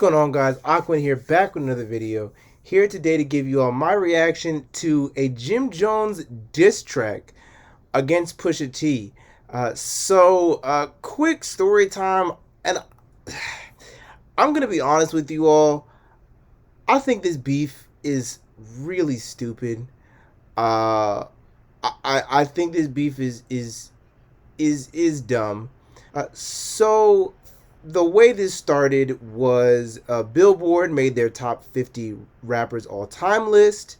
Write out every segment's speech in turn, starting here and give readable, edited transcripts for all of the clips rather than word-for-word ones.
going on, guys? Aquan here, back with another video. Here today to give you all my reaction to a Jim Jones diss track against Pusha T. Quick story time, and I'm gonna be honest with you all. I think this beef is really stupid. Uh, I think this beef is dumb. So the way this started was Billboard made their top 50 rappers all time list,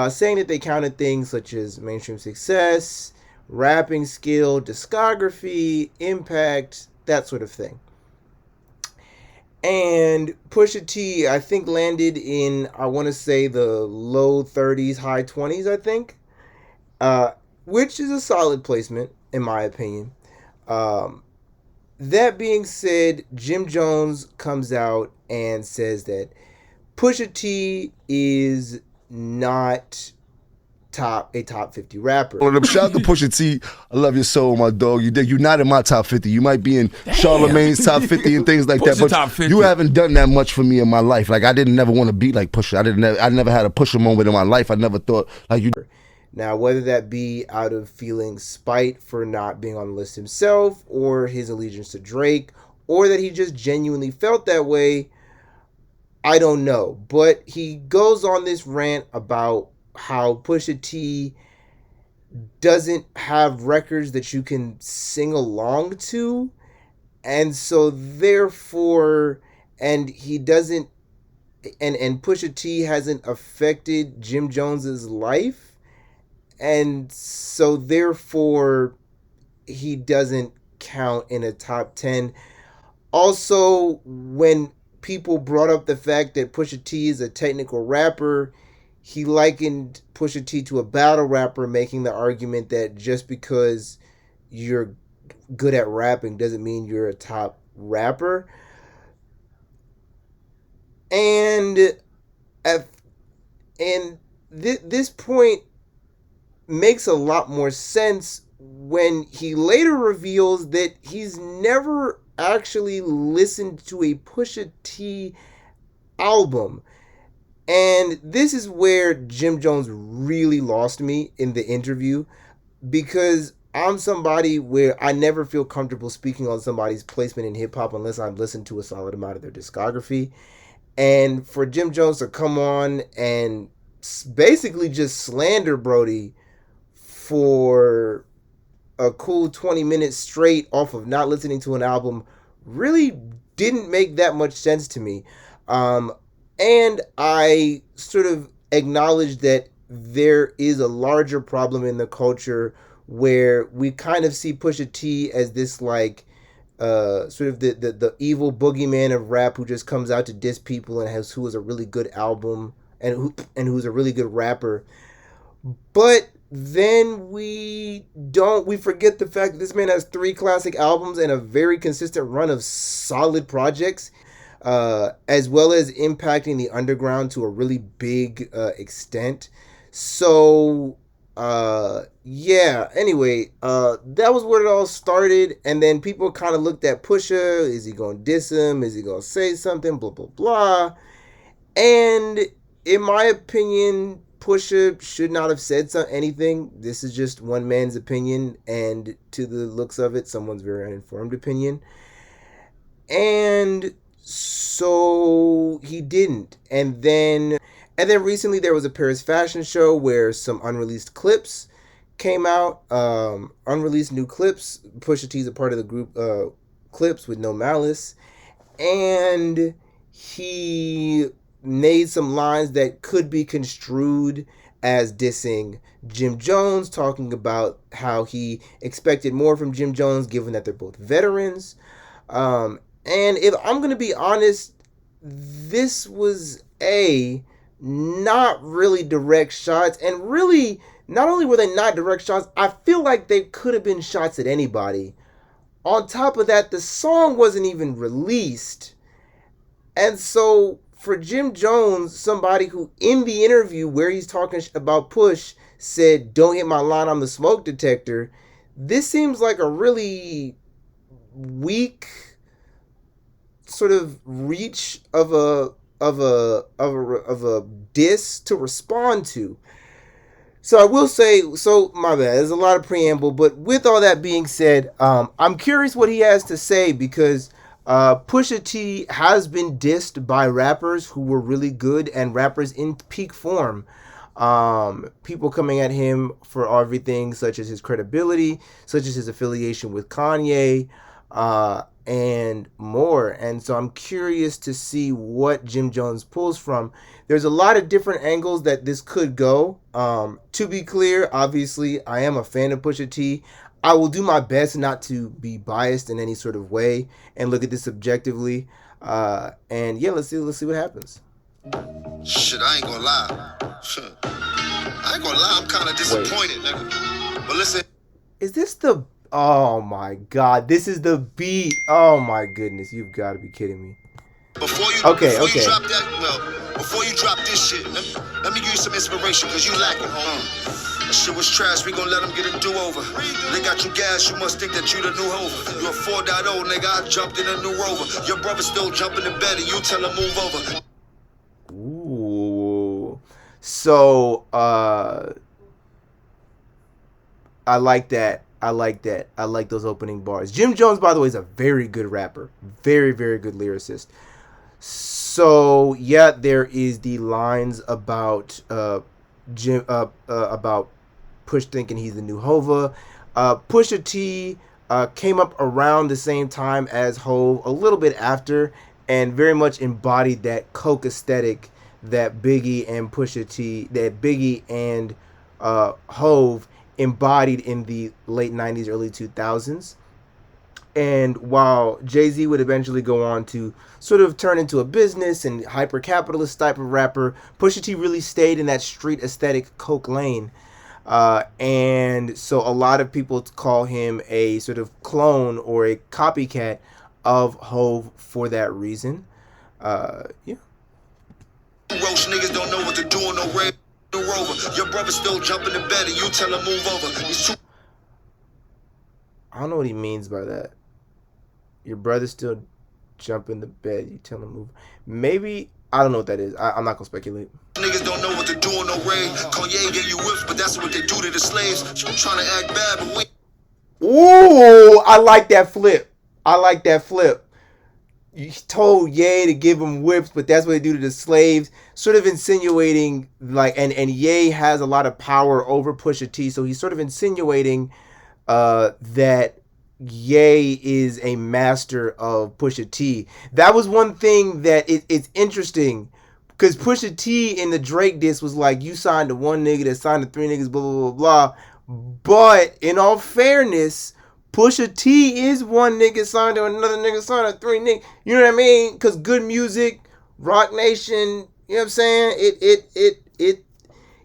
saying that they counted things such as mainstream success, rapping skill, discography, impact, that sort of thing. And Pusha T, I think, landed in, I want to say, the low 30s, high 20s, I think, uh, which is a solid placement, in my opinion. Um, That being said, Jim Jones comes out and says that Pusha T is not a top 50 rapper. Shout out to Pusha T. I love your soul, my dog. You're not in my top 50. You might be in Charlemagne's top 50 and things like that, but you haven't done that much for me in my life. Like, I didn't never want to be like Pusha. I never had a Pusha moment in my life. I never thought like you. Now, whether that be out of feeling spite for not being on the list himself, or his allegiance to Drake, or that he just genuinely felt that way, I don't know. But he goes on this rant about how Pusha T doesn't have records that you can sing along to, and so therefore, and he doesn't, and Pusha T hasn't affected Jim Jones's life, and so therefore he doesn't count in a top 10. Also, when people brought up the fact that Pusha T is a technical rapper, he likened Pusha T to a battle rapper, making the argument that just because you're good at rapping doesn't mean you're a top rapper. And at, and this point makes a lot more sense when he later reveals that he's never actually listened to a Pusha T album. And this is where Jim Jones really lost me in the interview, because I'm somebody where I never feel comfortable speaking on somebody's placement in hip hop unless I've listened to a solid amount of their discography. And for Jim Jones to come on and basically just slander Brody for a cool 20 minutes straight off of not listening to an album really didn't make that much sense to me. And I sort of acknowledge that there is a larger problem in the culture where we kind of see Pusha T as this like sort of the evil boogeyman of rap who just comes out to diss people and who is a really good album and who's a really good rapper. But then we forget the fact that this man has 3 classic albums and a very consistent run of solid projects, as well as impacting the underground to a really big extent. So yeah, anyway, that was where it all started. And then people kind of looked at Pusha. Is he gonna diss him? Is he gonna say something? Blah blah blah. And in my opinion, Pusha should not have said anything. This is just one man's opinion, and to the looks of it, someone's very uninformed opinion. And so he didn't. And then recently there was a Paris fashion show where some unreleased clips came out. Unreleased new clips. Pusha T's a part of the group Clips with No Malice. And he made some lines that could be construed as dissing Jim Jones, talking about how he expected more from Jim Jones given that they're both veterans. And if I'm going to be honest, this was not really direct shots. And really, not only were they not direct shots, I feel like they could have been shots at anybody. On top of that, the song wasn't even released. And so for Jim Jones, somebody who in the interview where he's talking about Push said, "Don't hit my line, I'm the smoke detector," this seems like a really weak sort of reach of a diss to respond to. So I will say, so my bad, there's a lot of preamble, but with all that being said, I'm curious what he has to say because Pusha T has been dissed by rappers who were really good and rappers in peak form. People coming at him for everything such as his credibility, such as his affiliation with Kanye, and more. And so I'm curious to see what Jim Jones pulls from. There's a lot of different angles that this could go. To be clear, obviously, I am a fan of Pusha T. I will do my best not to be biased in any sort of way and look at this objectively. And yeah, let's see what happens. Shit, I ain't gonna lie. I ain't gonna lie, I'm kind of disappointed, nigga. But listen. Is this the... Oh my God, this is the beat. Oh my goodness, you've got to be kidding me. Before you drop that, before you drop this shit, let me give you some inspiration, cause you lacking, That shit was trash, we gon' let them get a do-over. They got you gas, you must think that you the new Hova. You a 4.0, nigga, I jumped in a new Rover. Your brother still jumping in bed and you tell him move over. Ooh. So, I like that. I like those opening bars. Jim Jones, by the way, is a very good rapper. Very, very good lyricist. So, yeah, there is the lines about about Push thinking he's the new Hova. Pusha T came up around the same time as Hov, a little bit after, and very much embodied that coke aesthetic that Biggie and Hov embodied in the late 90s, early 2000s. And while Jay-Z would eventually go on to sort of turn into a business and hyper-capitalist type of rapper, Pusha T really stayed in that street aesthetic coke lane. And so a lot of people call him a sort of clone or a copycat of Hov for that reason. Yeah. Roach niggas don't know what to do on no rail. Your brother still jumping in bed and you tell him move over. I don't know what he means by that. Your brother still jump in the bed, you tell him move. Maybe, I don't know what that is. I'm not gonna speculate. Niggas don't know what to do on no raid. Kanye gave you whips, but that's what they do to the slaves. I'm trying to act bad, but we... Ooh, I like that flip. You told Ye to give him whips, but that's what they do to the slaves. Sort of insinuating, like, and Ye has a lot of power over Pusha T, so he's sort of insinuating that Ye is a master of Pusha T. That was one thing that it's interesting, because Pusha T in the Drake diss was like, you signed to one nigga that signed to three niggas, blah, blah, blah, blah. But in all fairness, Pusha T is one nigga signed to another nigga signed to three niggas. You know what I mean? Because good music, Rock Nation, you know what I'm saying? It.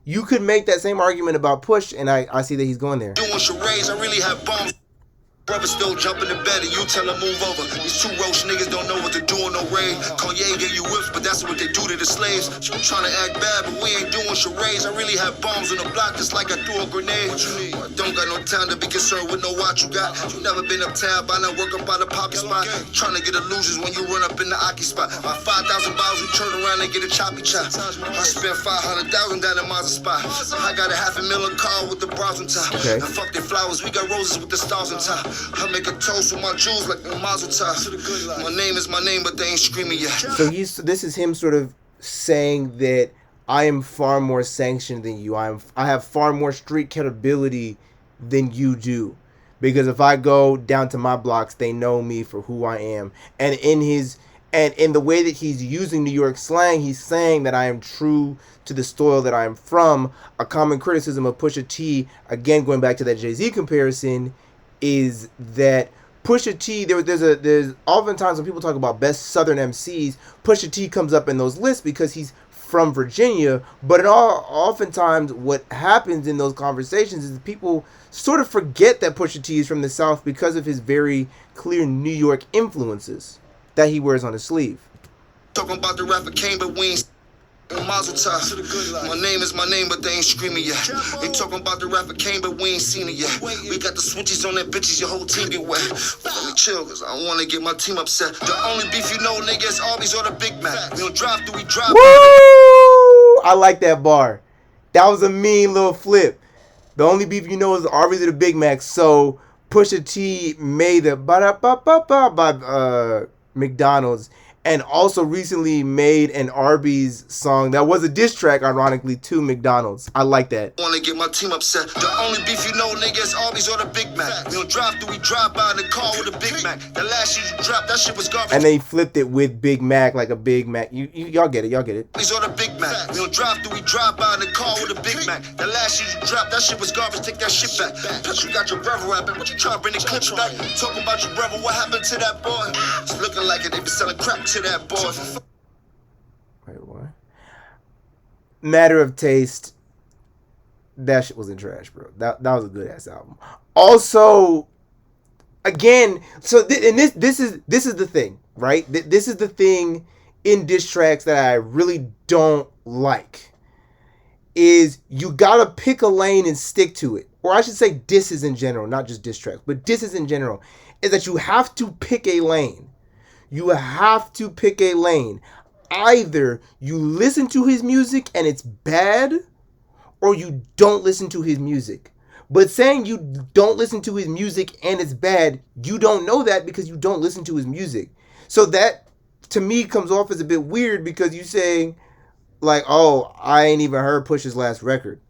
You could make that same argument about Push, and I see that he's going there. Doing charades, I really have bombs. Brother still jumping in bed and you tell him move over. These two roach niggas don't know what to do on no raid. Kanye gave you whips, but that's what they do to the slaves. I'm trying to act bad, but we ain't doing charades. I really have bombs on the block just like I threw a grenade. What you need? I don't got no time to be concerned with no watch you got. You never been uptown, by now work up by the poppy spot. Trying to get illusions when you run up in the Aki spot. My 5,000 bottles, we turn around and get a choppy chop. I spent 500,000 down in Mazda spot. I got a $500,000 car with the bras on top. Okay. And fuck their flowers, we got roses with the stars on top. I make a toast with my jewels like a mazel tov. My name is my name, but they ain't screaming yet. So this is him sort of saying that I am far more sanctioned than you. I have far more street credibility than you do. Because if I go down to my blocks, they know me for who I am. And in the way that he's using New York slang, he's saying that I am true to the soil that I am from. A common criticism of Pusha T, again going back to that Jay-Z comparison, is that Pusha T, there's oftentimes when people talk about best Southern MCs, Pusha T comes up in those lists because he's from Virginia. But oftentimes what happens in those conversations is people sort of forget that Pusha T is from the South because of his very clear New York influences that he wears on his sleeve. Talking about the rapper Kane, but we ain't Mazel tov. My name is my name, but they ain't screaming yet. They talking about the rapper Kane, but we ain't seen it yet. We got the switches on that bitches, your whole team get wet. But let me chill, cause I don't wanna get my team upset. The only beef you know, nigga, is Arby's or the Big Mac. We don't drive through, we drive. Woo! I like that bar. That was a mean little flip. The only beef you know is the Arby's or the Big Mac. So Pusha T made the ba-da-ba-ba-ba by McDonald's, and also recently made an Arby's song that was a diss track, ironically, to McDonald's. I like that. Wanna get my team upset. The only beef you know, nigga, is Arby's or the Big Mac. We don't drive through, we drive by in the car with a Big Mac. The last shit you dropped, that shit was garbage. And they flipped it with Big Mac, like a Big Mac. Y'all get it, y'all get it. Arby's or the Big Mac. We don't drive through, we drive by in the car with a Big Mac. The last shit you dropped, that shit was garbage. Take that shit back. Plus you got your brother rapping. What you trying to bring the clips back? Talking about your brother, what happened to that boy? It's looking like it, they be selling crack to that boy. Wait, what? Matter of Taste. That shit wasn't trash, bro. That was a good ass album. Also, again, so this is the thing, right? This is the thing in diss tracks that I really don't like. Is you gotta pick a lane and stick to it. Or I should say disses in general, not just diss tracks, but disses in general. Is that you have to pick a lane. You have to pick a lane. Either you listen to his music and it's bad, or you don't listen to his music. But saying you don't listen to his music and it's bad, you don't know that because you don't listen to his music. So that, to me, comes off as a bit weird because you saying, like, oh, I ain't even heard Push's last record.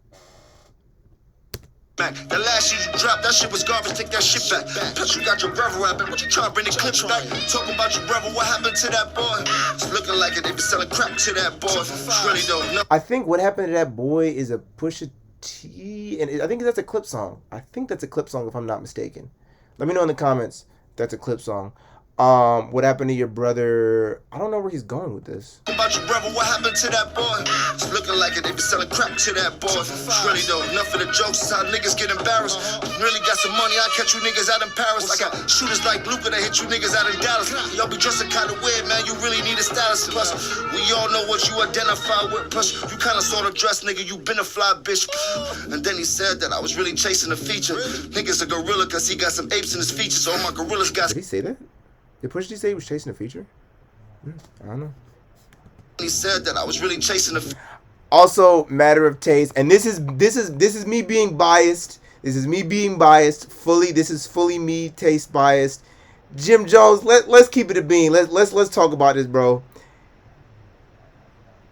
The last shit you dropped, that shit was garbage. Take that shit back. Plus you got your brother rapping. What you trying to bring the clips back? Talking about your brother, what happened to that boy? It's looking like it, they be selling crack to that boy. It's really don't know. I think What Happened to That Boy is a Pusha T, and I think that's a clip song. I think that's a clip song if I'm not mistaken. Let me know in the comments if that's a clip song. What Happened to Your Brother? I don't know where he's going with this. About your brother, what happened to that boy? It's looking like it, they be selling crack to that boy. It's really though, enough of the jokes is how niggas get embarrassed. Really got some money, I catch you niggas out in Paris. I got shooters like Luca that hit you niggas out in Dallas. Y'all be dressing kinda weird, man, you really need a stylist. Plus, we all know what you identify with. Plus, you kinda sort of dress, nigga, you been a fly bitch. And then he said that I was really chasing a feature. Niggas a gorilla cause he got some apes in his features. All my gorillas got... Did he say that? Did Pusha T say he was chasing a feature? I don't know. He said that I was really chasing a... Also, Matter of Taste, and this is me being biased. This is me being biased fully. This is fully me taste biased. Jim Jones, let's keep it a bean. Let's talk about this, bro.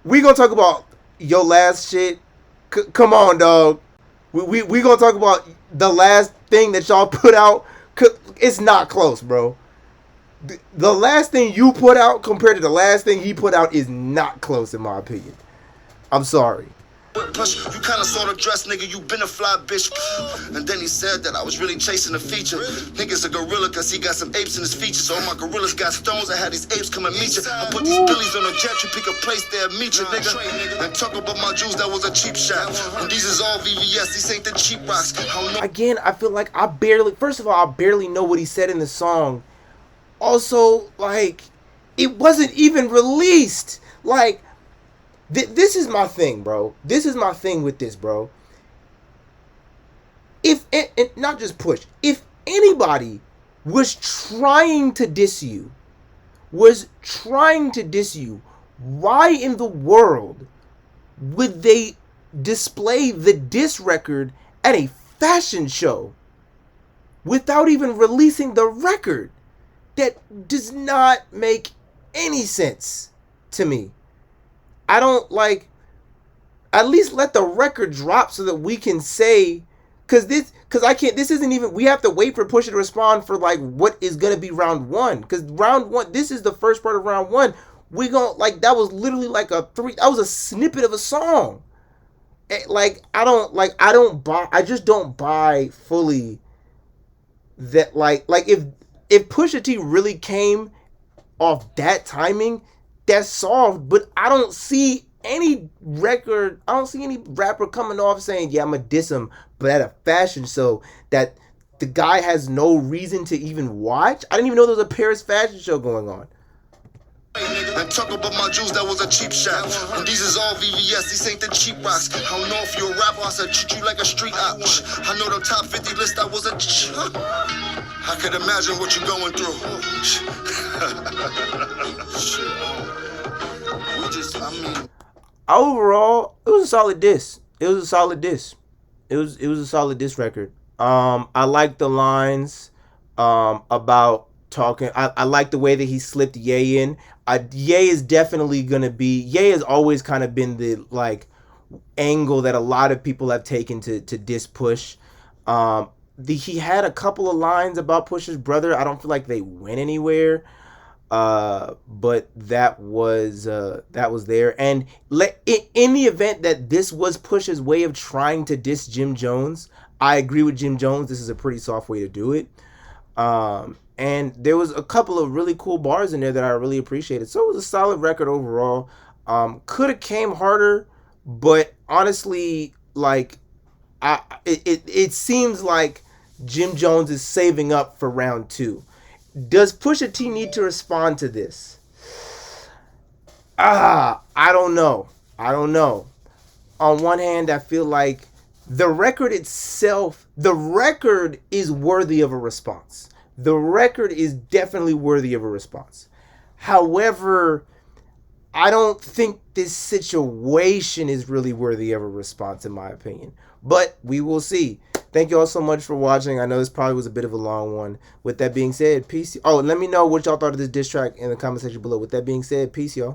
We gonna talk about your last shit. Come on, dog. We gonna talk about the last thing that y'all put out. It's not close, bro. The last thing you put out compared to the last thing he put out is not close, in my opinion. I'm sorry. Plus, you kinda sort of dress, nigga, you been a fly bitch. And then he said that I was really chasing a feature. Niggas a gorilla cause he got some apes in his features. All my gorillas got stones, I had these apes come and meet you. I put these billies on a jet, you pick a place there, meet you, nigga. And talk about my jewels, that was a cheap shot. And these is all VVS, these ain't the cheap rocks. Again, I feel like first of all, I barely know what he said in the song. Also, like, it wasn't even released. Like, this is my thing, bro. This is my thing with this, bro. If, and not just Push, if anybody was trying to diss you, why in the world would they display the diss record at a fashion show without even releasing the record? That does not make any sense to me. I don't like, at least let the record drop so that we can say, cause I can't, this isn't even, we have to wait for Pusha to respond for like what is gonna be round one. Cause round one, this is the first part of round one. We gon' like, that was literally like that was a snippet of a song. Like, I just don't buy fully that like if Pusha T really came off that timing, that's solved. But I don't see any rapper coming off saying, yeah, I'm going to diss him, but at a fashion show that the guy has no reason to even watch. I didn't even know there was a Paris fashion show going on. And talk about my jewels, that was a cheap shot. And these is all VVS, these ain't the cheap rocks. I don't know if you're a rapper, I said treat you like a street op. I know the top 50 list, that was a I could imagine what you're going through. Overall, it was a solid diss. It was a solid diss record. I like the lines about talking. I like the way that he slipped Ye in. Ye is definitely gonna be. Ye has always kind of been the like angle that a lot of people have taken to diss Push. He had a couple of lines about Push's brother. I don't feel like they went anywhere. But that was there. And in the event that this was Push's way of trying to diss Jim Jones, I agree with Jim Jones. This is a pretty soft way to do it. And there was a couple of really cool bars in there that I really appreciated. So it was a solid record overall. Could have came harder, but honestly, like, it seems like Jim Jones is saving up for round 2. Does Pusha T need to respond to this? I don't know. On one hand, I feel like the record itself, the record is worthy of a response. The record is definitely worthy of a response. However, I don't think this situation is really worthy of a response, in my opinion. But we will see. Thank you all so much for watching. I know this probably was a bit of a long one. With that being said, peace. Oh, let me know what y'all thought of this diss track in the comment section below. With that being said, peace, y'all.